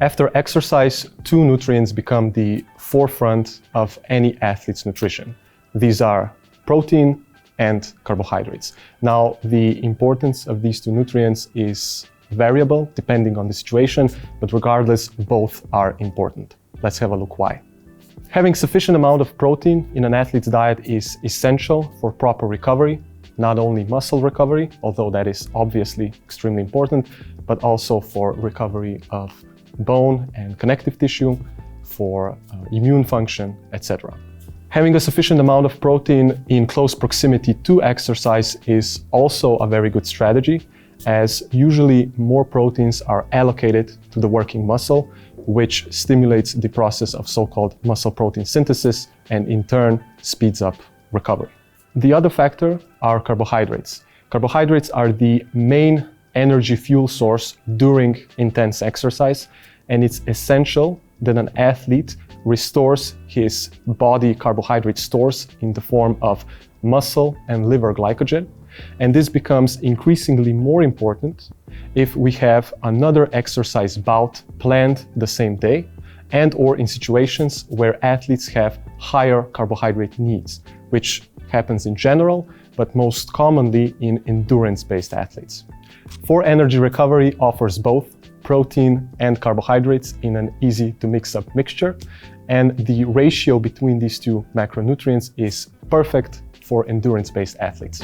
After exercise, two nutrients become the forefront of any athlete's nutrition. These are protein and carbohydrates. Now, the importance of these two nutrients is variable depending on the situation, but regardless, both are important. Let's have a look why. Having sufficient amount of protein in an athlete's diet is essential for proper recovery, not only muscle recovery, although that is obviously extremely important, but also for recovery of bone and connective tissue, for immune function, etc. Having a sufficient amount of protein in close proximity to exercise is also a very good strategy, as usually more proteins are allocated to the working muscle, which stimulates the process of so-called muscle protein synthesis and in turn speeds up recovery. The other factor are carbohydrates. Carbohydrates are the main energy fuel source during intense exercise, and it's essential that an athlete restores his body carbohydrate stores in the form of muscle and liver glycogen. And this becomes increasingly more important if we have another exercise bout planned the same day and or in situations where athletes have higher carbohydrate needs, which happens in general, but most commonly in endurance-based athletes. 4Energy Recovery offers both protein and carbohydrates in an easy to mix up mixture, and the ratio between these two macronutrients is perfect for endurance-based athletes.